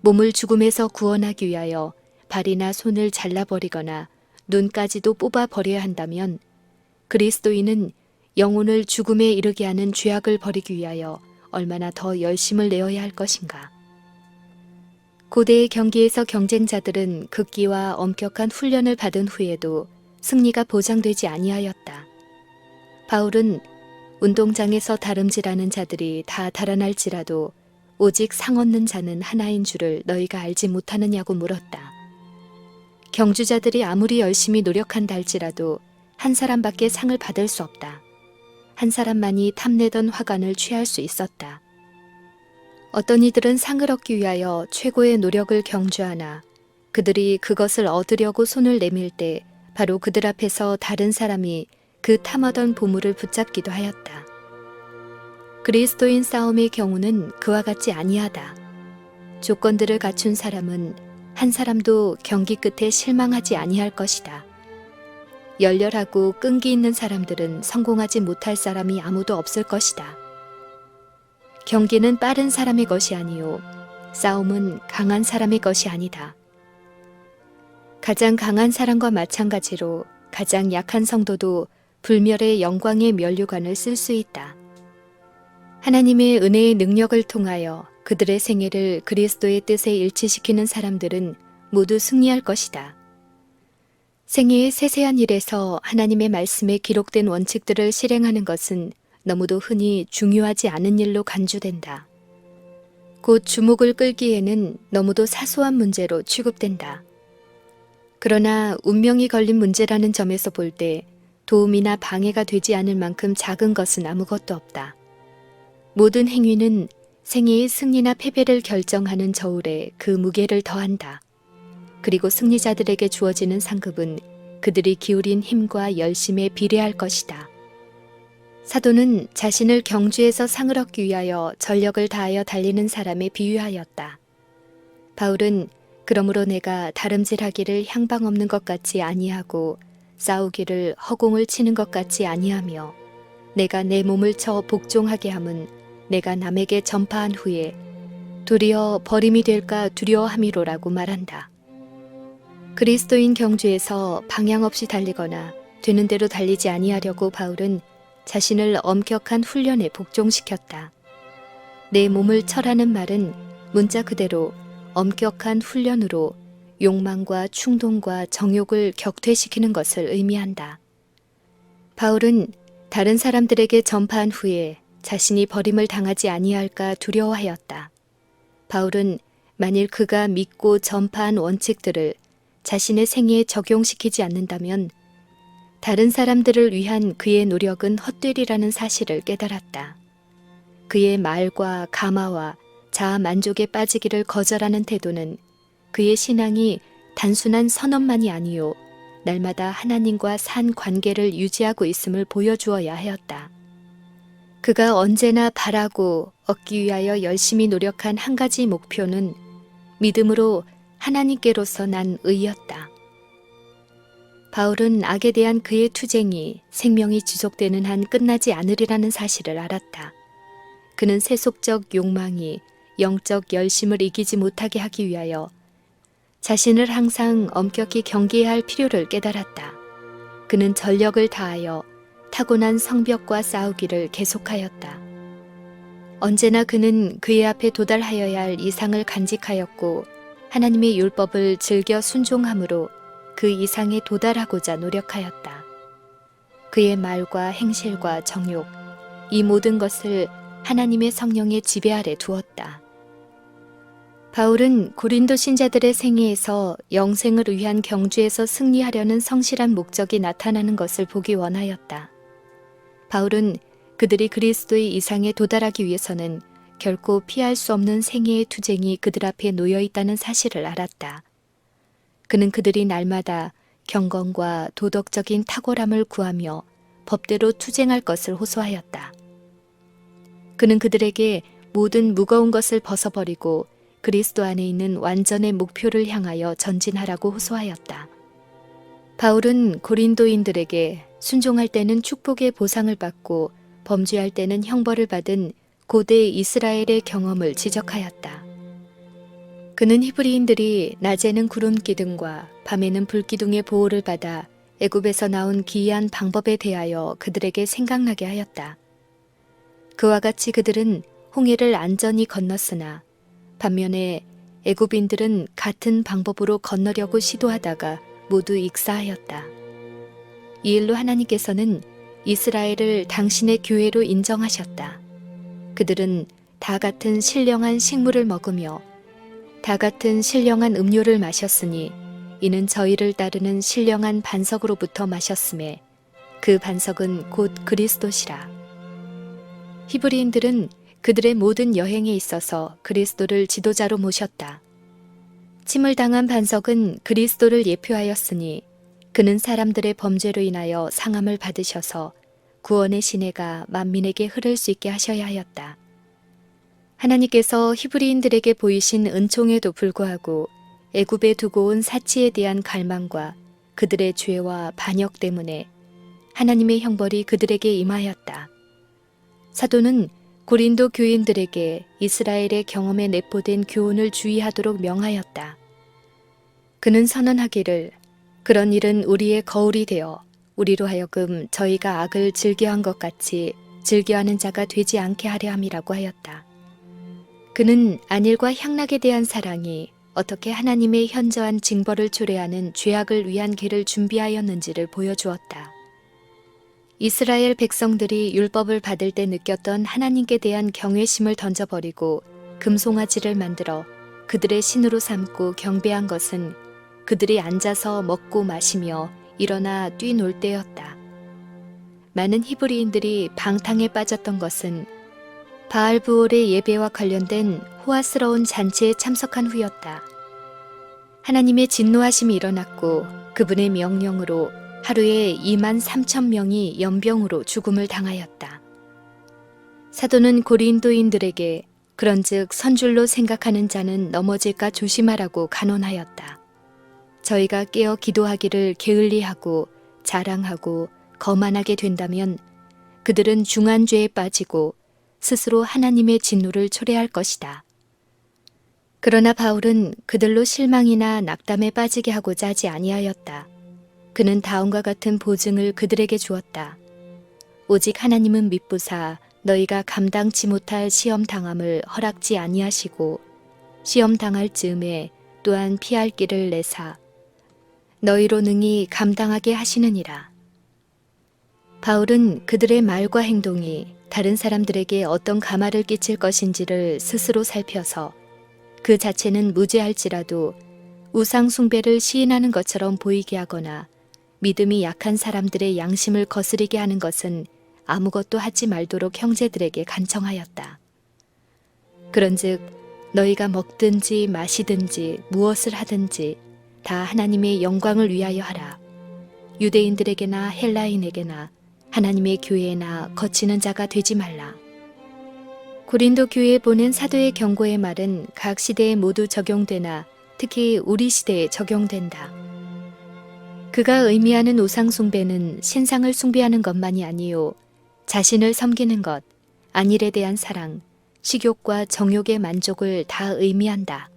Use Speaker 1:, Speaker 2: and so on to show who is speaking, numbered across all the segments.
Speaker 1: 몸을 죽음에서 구원하기 위하여 발이나 손을 잘라버리거나 눈까지도 뽑아버려야 한다면 그리스도인은 영혼을 죽음에 이르게 하는 죄악을 버리기 위하여 얼마나 더 열심을 내어야 할 것인가. 고대의 경기에서 경쟁자들은 극기와 엄격한 훈련을 받은 후에도 승리가 보장되지 아니하였다. 바울은 운동장에서 다름질하는 자들이 다 달아날지라도 오직 상 얻는 자는 하나인 줄을 너희가 알지 못하느냐고 물었다. 경주자들이 아무리 열심히 노력한다 할지라도 한 사람밖에 상을 받을 수 없다. 한 사람만이 탐내던 화관을 취할 수 있었다. 어떤 이들은 상을 얻기 위하여 최고의 노력을 경주하나 그들이 그것을 얻으려고 손을 내밀 때 바로 그들 앞에서 다른 사람이 그 탐하던 보물을 붙잡기도 하였다. 그리스도인 싸움의 경우는 그와 같지 아니하다. 조건들을 갖춘 사람은 한 사람도 경기 끝에 실망하지 아니할 것이다. 열렬하고 끈기 있는 사람들은 성공하지 못할 사람이 아무도 없을 것이다. 경기는 빠른 사람의 것이 아니요 싸움은 강한 사람의 것이 아니다. 가장 강한 사람과 마찬가지로 가장 약한 성도도 불멸의 영광의 면류관을 쓸 수 있다. 하나님의 은혜의 능력을 통하여 그들의 생애를 그리스도의 뜻에 일치시키는 사람들은 모두 승리할 것이다. 생애의 세세한 일에서 하나님의 말씀에 기록된 원칙들을 실행하는 것은 너무도 흔히 중요하지 않은 일로 간주된다. 곧 주목을 끌기에는 너무도 사소한 문제로 취급된다. 그러나 운명이 걸린 문제라는 점에서 볼 때 도움이나 방해가 되지 않을 만큼 작은 것은 아무것도 없다. 모든 행위는 생애의 승리나 패배를 결정하는 저울에 그 무게를 더한다. 그리고 승리자들에게 주어지는 상급은 그들이 기울인 힘과 열심에 비례할 것이다. 사도는 자신을 경주에서 상을 얻기 위하여 전력을 다하여 달리는 사람에 비유하였다. 바울은 그러므로 내가 다름질하기를 향방 없는 것 같이 아니하고 싸우기를 허공을 치는 것 같이 아니하며 내가 내 몸을 쳐 복종하게 함은 내가 남에게 전파한 후에 도리어 버림이 될까 두려워함이로라고 말한다. 그리스도인 경주에서 방향 없이 달리거나 되는 대로 달리지 아니하려고 바울은 자신을 엄격한 훈련에 복종시켰다. 내 몸을 쳐라는 말은 문자 그대로 엄격한 훈련으로 욕망과 충동과 정욕을 격퇴시키는 것을 의미한다. 바울은 다른 사람들에게 전파한 후에 자신이 버림을 당하지 아니할까 두려워하였다. 바울은 만일 그가 믿고 전파한 원칙들을 자신의 생애에 적용시키지 않는다면 다른 사람들을 위한 그의 노력은 헛되리라는 사실을 깨달았다. 그의 말과 가마와 자아 만족에 빠지기를 거절하는 태도는 그의 신앙이 단순한 선언만이 아니요 날마다 하나님과 산 관계를 유지하고 있음을 보여주어야 하였다. 그가 언제나 바라고 얻기 위하여 열심히 노력한 한 가지 목표는 믿음으로 하나님께로서 난 의였다. 바울은 악에 대한 그의 투쟁이 생명이 지속되는 한 끝나지 않으리라는 사실을 알았다. 그는 세속적 욕망이 영적 열심을 이기지 못하게 하기 위하여 자신을 항상 엄격히 경계해야 할 필요를 깨달았다. 그는 전력을 다하여 타고난 성벽과 싸우기를 계속하였다. 언제나 그는 그의 앞에 도달하여야 할 이상을 간직하였고 하나님의 율법을 즐겨 순종함으로 그 이상에 도달하고자 노력하였다. 그의 말과 행실과 정욕, 이 모든 것을 하나님의 성령의 지배 아래 두었다. 바울은 고린도 신자들의 생애에서 영생을 위한 경주에서 승리하려는 성실한 목적이 나타나는 것을 보기 원하였다. 바울은 그들이 그리스도의 이상에 도달하기 위해서는 결코 피할 수 없는 생애의 투쟁이 그들 앞에 놓여 있다는 사실을 알았다. 그는 그들이 날마다 경건과 도덕적인 탁월함을 구하며 법대로 투쟁할 것을 호소하였다. 그는 그들에게 모든 무거운 것을 벗어버리고 그리스도 안에 있는 완전의 목표를 향하여 전진하라고 호소하였다. 바울은 고린도인들에게 순종할 때는 축복의 보상을 받고 범죄할 때는 형벌을 받은 고대 이스라엘의 경험을 지적하였다. 그는 히브리인들이 낮에는 구름 기둥과 밤에는 불 기둥의 보호를 받아 애굽에서 나온 기이한 방법에 대하여 그들에게 생각나게 하였다. 그와 같이 그들은 홍해를 안전히 건넜으나 반면에 애굽인들은 같은 방법으로 건너려고 시도하다가 모두 익사하였다. 이 일로 하나님께서는 이스라엘을 당신의 교회로 인정하셨다. 그들은 다 같은 신령한 식물을 먹으며 다 같은 신령한 음료를 마셨으니 이는 저희를 따르는 신령한 반석으로부터 마셨음에 그 반석은 곧 그리스도시라. 히브리인들은 그들의 모든 여행에 있어서 그리스도를 지도자로 모셨다. 침을 당한 반석은 그리스도를 예표하였으니 그는 사람들의 범죄로 인하여 상함을 받으셔서 구원의 시내가 만민에게 흐를 수 있게 하셔야 하였다. 하나님께서 히브리인들에게 보이신 은총에도 불구하고 애굽에 두고 온 사치에 대한 갈망과 그들의 죄와 반역 때문에 하나님의 형벌이 그들에게 임하였다. 사도는 고린도 교인들에게 이스라엘의 경험에 내포된 교훈을 주의하도록 명하였다. 그는 선언하기를 그런 일은 우리의 거울이 되어 우리로 하여금 저희가 악을 즐겨한 것 같이 즐겨하는 자가 되지 않게 하려 함이라고 하였다. 그는 안일과 향락에 대한 사랑이 어떻게 하나님의 현저한 징벌을 초래하는 죄악을 위한 길을 준비하였는지를 보여주었다. 이스라엘 백성들이 율법을 받을 때 느꼈던 하나님께 대한 경외심을 던져버리고 금송아지를 만들어 그들의 신으로 삼고 경배한 것은 그들이 앉아서 먹고 마시며 일어나 뛰놀 때였다. 많은 히브리인들이 방탕에 빠졌던 것은 바알브올의 예배와 관련된 호화스러운 잔치에 참석한 후였다. 하나님의 진노하심이 일어났고 그분의 명령으로 하루에 23,000명이 연병으로 죽음을 당하였다. 사도는 고린도인들에게 그런즉 선줄로 생각하는 자는 넘어질까 조심하라고 간언하였다. 저희가 깨어 기도하기를 게을리하고 자랑하고 거만하게 된다면 그들은 중한 죄에 빠지고 스스로 하나님의 진노를 초래할 것이다. 그러나 바울은 그들로 실망이나 낙담에 빠지게 하고자 하지 아니하였다. 그는 다음과 같은 보증을 그들에게 주었다. 오직 하나님은 미쁘사 너희가 감당치 못할 시험 당함을 허락지 아니하시고 시험 당할 즈음에 또한 피할 길을 내사 너희로 능히 감당하게 하시느니라. 바울은 그들의 말과 행동이 다른 사람들에게 어떤 가마를 끼칠 것인지를 스스로 살펴서 그 자체는 무죄할지라도 우상 숭배를 시인하는 것처럼 보이게 하거나 믿음이 약한 사람들의 양심을 거스리게 하는 것은 아무것도 하지 말도록 형제들에게 간청하였다. 그런즉 너희가 먹든지 마시든지 무엇을 하든지 다 하나님의 영광을 위하여 하라. 유대인들에게나 헬라인에게나 하나님의 교회나 거치는 자가 되지 말라. 고린도 교회에 보낸 사도의 경고의 말은 각 시대에 모두 적용되나 특히 우리 시대에 적용된다. 그가 의미하는 우상 숭배는 신상을 숭배하는 것만이 아니요 자신을 섬기는 것, 안일에 대한 사랑, 식욕과 정욕의 만족을 다 의미한다.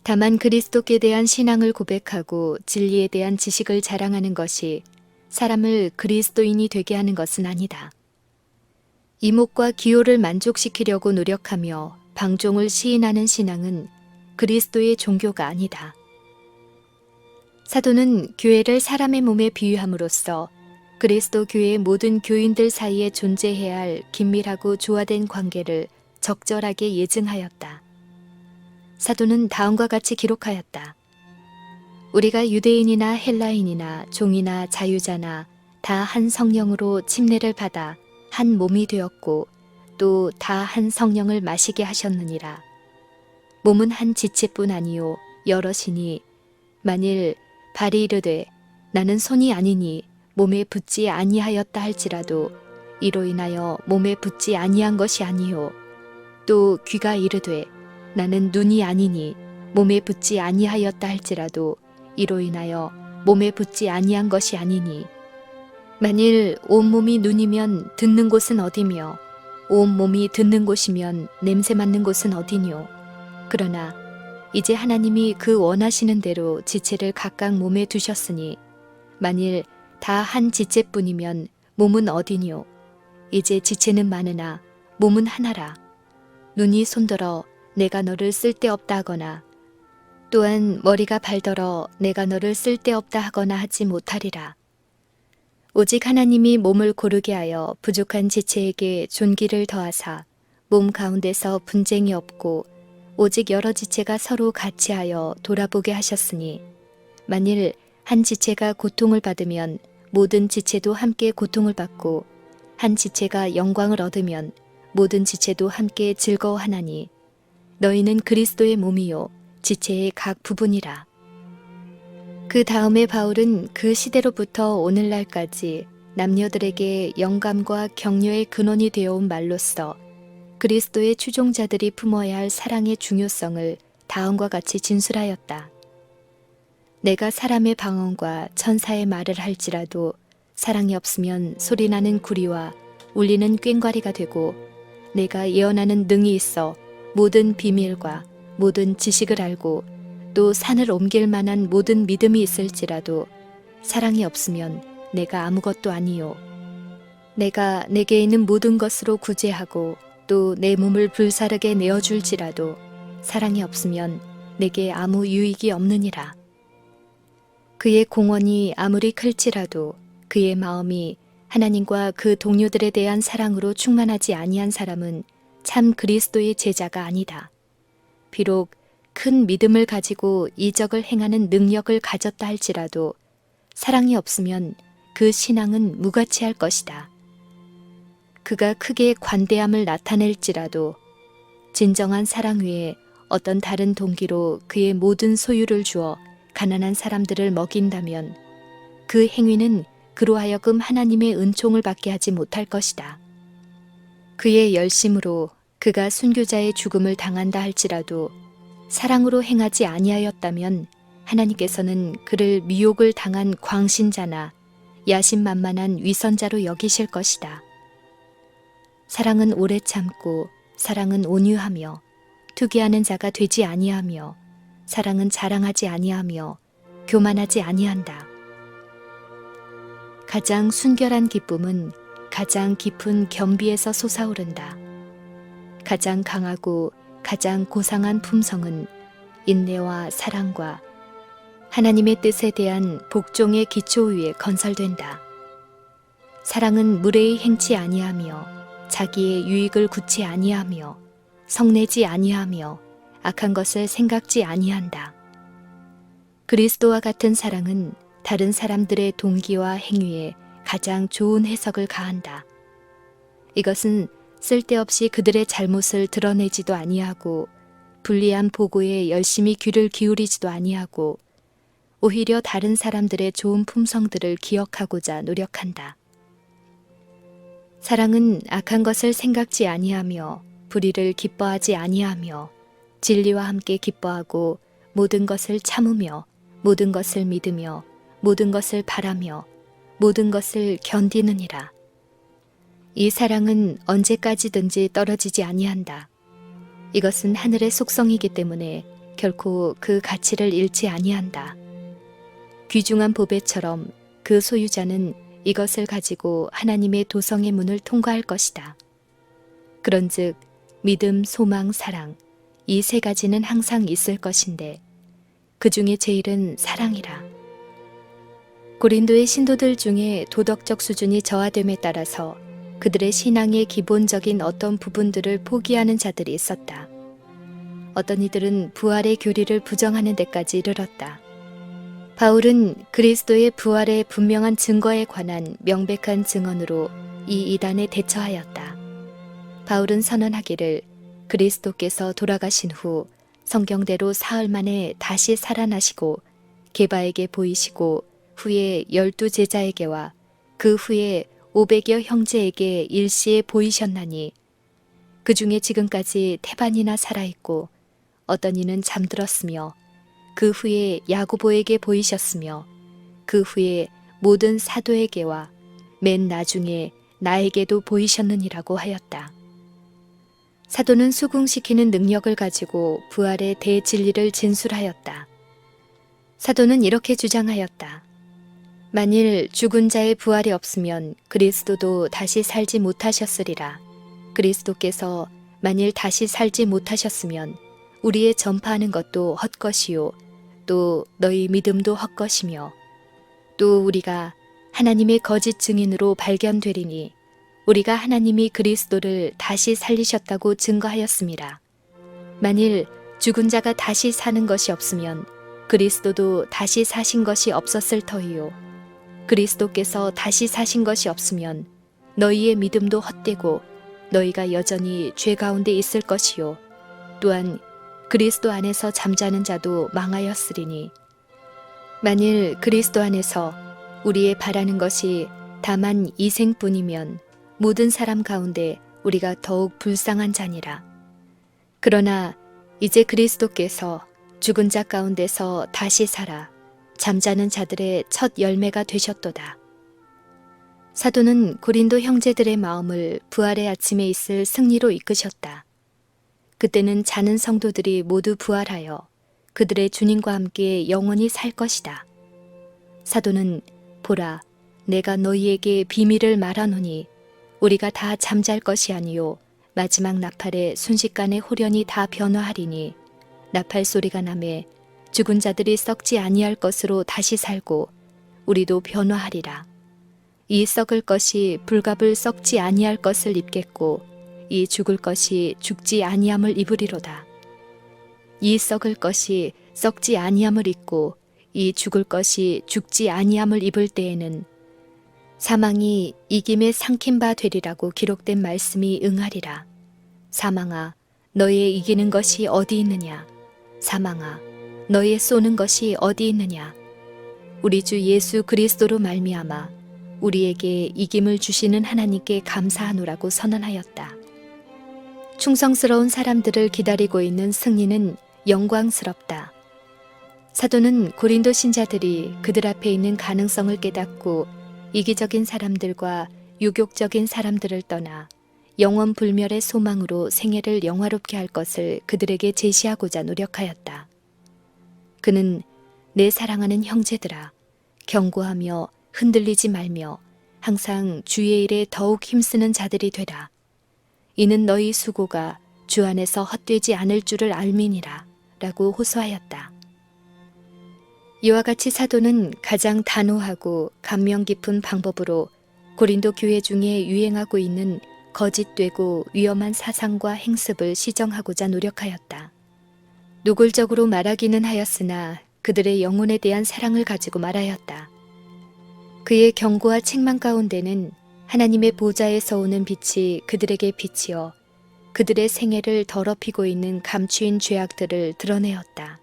Speaker 1: 다만 그리스도께 대한 신앙을 고백하고 진리에 대한 지식을 자랑하는 것이 사람을 그리스도인이 되게 하는 것은 아니다. 이목과 기호를 만족시키려고 노력하며 방종을 시인하는 신앙은 그리스도의 종교가 아니다. 사도는 교회를 사람의 몸에 비유함으로써 그리스도 교회의 모든 교인들 사이에 존재해야 할 긴밀하고 조화된 관계를 적절하게 예증하였다. 사도는 다음과 같이 기록하였다. 우리가 유대인이나 헬라인이나 종이나 자유자나 다 한 성령으로 침례를 받아 한 몸이 되었고 또 다 한 성령을 마시게 하셨느니라. 몸은 한 지체뿐 아니요 여럿이니 만일 발이 이르되 나는 손이 아니니 몸에 붙지 아니하였다 할지라도 이로 인하여 몸에 붙지 아니한 것이 아니요 또 귀가 이르되 나는 눈이 아니니 몸에 붙지 아니하였다 할지라도 이로 인하여 몸에 붙지 아니한 것이 아니니 만일 온몸이 눈이면 듣는 곳은 어디며 온몸이 듣는 곳이면 냄새 맡는 곳은 어디뇨. 그러나 이제 하나님이 그 원하시는 대로 지체를 각각 몸에 두셨으니 만일 다 한 지체뿐이면 몸은 어디뇨? 이제 지체는 많으나 몸은 하나라. 눈이 손들어 내가 너를 쓸데없다 하거나 또한 머리가 발더러 내가 너를 쓸데없다 하거나 하지 못하리라. 오직 하나님이 몸을 고르게 하여 부족한 지체에게 존귀를 더하사 몸 가운데서 분쟁이 없고 오직 여러 지체가 서로 같이 하여 돌아보게 하셨으니 만일 한 지체가 고통을 받으면 모든 지체도 함께 고통을 받고 한 지체가 영광을 얻으면 모든 지체도 함께 즐거워하나니 너희는 그리스도의 몸이요 지체의 각 부분이라. 그 다음에 바울은 그 시대로부터 오늘날까지 남녀들에게 영감과 격려의 근원이 되어온 말로써 그리스도의 추종자들이 품어야 할 사랑의 중요성을 다음과 같이 진술하였다. 내가 사람의 방언과 천사의 말을 할지라도 사랑이 없으면 소리나는 구리와 울리는 꽹과리가 되고 내가 예언하는 능이 있어 모든 비밀과 모든 지식을 알고 또 산을 옮길 만한 모든 믿음이 있을지라도 사랑이 없으면 내가 아무것도 아니요. 내가 내게 있는 모든 것으로 구제하고 또 내 몸을 불사르게 내어줄지라도 사랑이 없으면 내게 아무 유익이 없느니라. 그의 공헌이 아무리 클지라도 그의 마음이 하나님과 그 동료들에 대한 사랑으로 충만하지 아니한 사람은 참 그리스도의 제자가 아니다. 비록 큰 믿음을 가지고 이적을 행하는 능력을 가졌다 할지라도 사랑이 없으면 그 신앙은 무가치할 것이다. 그가 크게 관대함을 나타낼지라도 진정한 사랑 외에 어떤 다른 동기로 그의 모든 소유를 주어 가난한 사람들을 먹인다면 그 행위는 그로 하여금 하나님의 은총을 받게 하지 못할 것이다. 그의 열심으로 그가 순교자의 죽음을 당한다 할지라도 사랑으로 행하지 아니하였다면 하나님께서는 그를 미혹을 당한 광신자나 야심만만한 위선자로 여기실 것이다. 사랑은 오래 참고 사랑은 온유하며 투기하는 자가 되지 아니하며 사랑은 자랑하지 아니하며 교만하지 아니한다. 가장 순결한 기쁨은 가장 깊은 겸비에서 솟아오른다. 가장 강하고 가장 고상한 품성은 인내와 사랑과 하나님의 뜻에 대한 복종의 기초 위에 건설된다. 사랑은 무례히 행치 아니하며 자기의 유익을 구치 아니하며 성내지 아니하며 악한 것을 생각지 아니한다. 그리스도와 같은 사랑은 다른 사람들의 동기와 행위에 가장 좋은 해석을 가한다. 이것은 쓸데없이 그들의 잘못을 드러내지도 아니하고 불리한 보고에 열심히 귀를 기울이지도 아니하고 오히려 다른 사람들의 좋은 품성들을 기억하고자 노력한다. 사랑은 악한 것을 생각지 아니하며 불의를 기뻐하지 아니하며 진리와 함께 기뻐하고 모든 것을 참으며 모든 것을 믿으며 모든 것을 바라며 모든 것을 견디느니라. 이 사랑은 언제까지든지 떨어지지 아니한다. 이것은 하늘의 속성이기 때문에 결코 그 가치를 잃지 아니한다. 귀중한 보배처럼 그 소유자는 이것을 가지고 하나님의 도성의 문을 통과할 것이다. 그런즉 믿음, 소망, 사랑 이 세 가지는 항상 있을 것인데 그 중에 제일은 사랑이라. 고린도의 신도들 중에 도덕적 수준이 저하됨에 따라서 그들의 신앙의 기본적인 어떤 부분들을 포기하는 자들이 있었다. 어떤 이들은 부활의 교리를 부정하는 데까지 이르렀다. 바울은 그리스도의 부활의 분명한 증거에 관한 명백한 증언으로 이 이단에 대처하였다. 바울은 선언하기를 그리스도께서 돌아가신 후 성경대로 사흘 만에 다시 살아나시고 게바에게 보이시고 후에 12 제자에게와 그 후에 500여 형제에게 일시에 보이셨나니 그 중에 지금까지 태반이나 살아있고 어떤 이는 잠들었으며 그 후에 야고보에게 보이셨으며 그 후에 모든 사도에게와 맨 나중에 나에게도 보이셨느니라고 하였다. 사도는 수긍시키는 능력을 가지고 부활의 대진리를 진술하였다. 사도는 이렇게 주장하였다. 만일 죽은 자의 부활이 없으면 그리스도도 다시 살지 못하셨으리라. 그리스도께서 만일 다시 살지 못하셨으면 우리의 전파하는 것도 헛것이요 또 너희 믿음도 헛것이며 또 우리가 하나님의 거짓 증인으로 발견되리니 우리가 하나님이 그리스도를 다시 살리셨다고 증거하였습니다. 만일 죽은 자가 다시 사는 것이 없으면 그리스도도 다시 사신 것이 없었을 터이요 그리스도께서 다시 사신 것이 없으면 너희의 믿음도 헛되고 너희가 여전히 죄 가운데 있을 것이요 또한 그리스도 안에서 잠자는 자도 망하였으리니 만일 그리스도 안에서 우리의 바라는 것이 다만 이 생뿐이면 모든 사람 가운데 우리가 더욱 불쌍한 자니라. 그러나 이제 그리스도께서 죽은 자 가운데서 다시 살아 잠자는 자들의 첫 열매가 되셨도다. 사도는 고린도 형제들의 마음을 부활의 아침에 있을 승리로 이끄셨다. 그때는 자는 성도들이 모두 부활하여 그들의 주님과 함께 영원히 살 것이다. 사도는 보라, 내가 너희에게 비밀을 말하노니 우리가 다 잠잘 것이 아니요 마지막 나팔에 순식간에 홀연히 다 변화하리니 나팔 소리가 나매 죽은 자들이 썩지 아니할 것으로 다시 살고 우리도 변화하리라. 이 썩을 것이 불갑을 썩지 아니할 것을 입겠고 이 죽을 것이 죽지 아니함을 입으리로다. 이 썩을 것이 썩지 아니함을 입고 이 죽을 것이 죽지 아니함을 입을 때에는 사망이 이김에 삼킨 바 되리라고 기록된 말씀이 응하리라. 사망아, 너의 이기는 것이 어디 있느냐? 사망아, 너의 쏘는 것이 어디 있느냐? 우리 주 예수 그리스도로 말미암아 우리에게 이김을 주시는 하나님께 감사하노라고 선언하였다. 충성스러운 사람들을 기다리고 있는 승리는 영광스럽다. 사도는 고린도 신자들이 그들 앞에 있는 가능성을 깨닫고 이기적인 사람들과 유욕적인 사람들을 떠나 영원 불멸의 소망으로 생애를 영화롭게 할 것을 그들에게 제시하고자 노력하였다. 그는 내 사랑하는 형제들아, 경고하며 흔들리지 말며 항상 주의 일에 더욱 힘쓰는 자들이 되라. 이는 너희 수고가 주 안에서 헛되지 않을 줄을 알미니라 라고 호소하였다. 이와 같이 사도는 가장 단호하고 감명 깊은 방법으로 고린도 교회 중에 유행하고 있는 거짓되고 위험한 사상과 행습을 시정하고자 노력하였다. 노골적으로 말하기는 하였으나 그들의 영혼에 대한 사랑을 가지고 말하였다. 그의 경고와 책망 가운데는 하나님의 보좌에서 오는 빛이 그들에게 비치어 그들의 생애를 더럽히고 있는 감추인 죄악들을 드러내었다.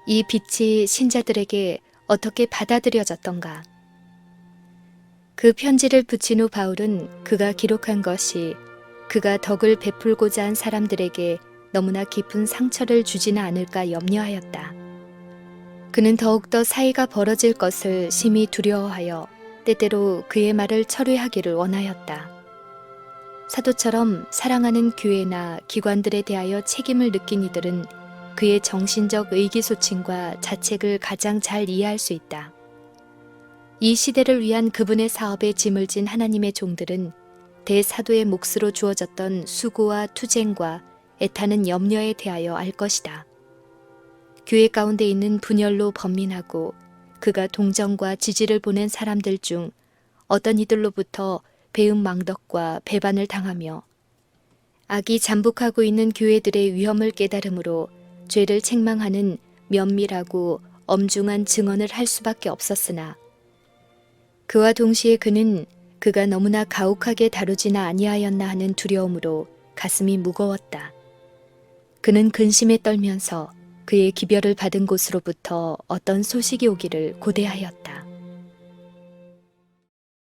Speaker 1: 이 빛이 신자들에게 어떻게 받아들여졌던가? 그 편지를 붙인 후 바울은 그가 기록한 것이 그가 덕을 베풀고자 한 사람들에게 너무나 깊은 상처를 주지는 않을까 염려하였다. 그는 더욱더 사이가 벌어질 것을 심히 두려워하여 때때로 그의 말을 철회하기를 원하였다. 사도처럼 사랑하는 교회나 기관들에 대하여 책임을 느낀 이들은 그의 정신적 의기소침과 자책을 가장 잘 이해할 수 있다. 이 시대를 위한 그분의 사업에 짐을 진 하나님의 종들은 대사도의 몫으로 주어졌던 수고와 투쟁과 애타는 염려에 대하여 알 것이다. 교회 가운데 있는 분열로 번민하고 그가 동정과 지지를 보낸 사람들 중 어떤 이들로부터 배은망덕과 배반을 당하며 악이 잠복하고 있는 교회들의 위험을 깨달음으로 죄를 책망하는 면밀하고 엄중한 증언을 할 수밖에 없었으나 그와 동시에 그는 그가 너무나 가혹하게 다루지나 아니하였나 하는 두려움으로 가슴이 무거웠다. 그는 근심에 떨면서 그의 기별을 받은 곳으로부터 어떤 소식이 오기를 고대하였다.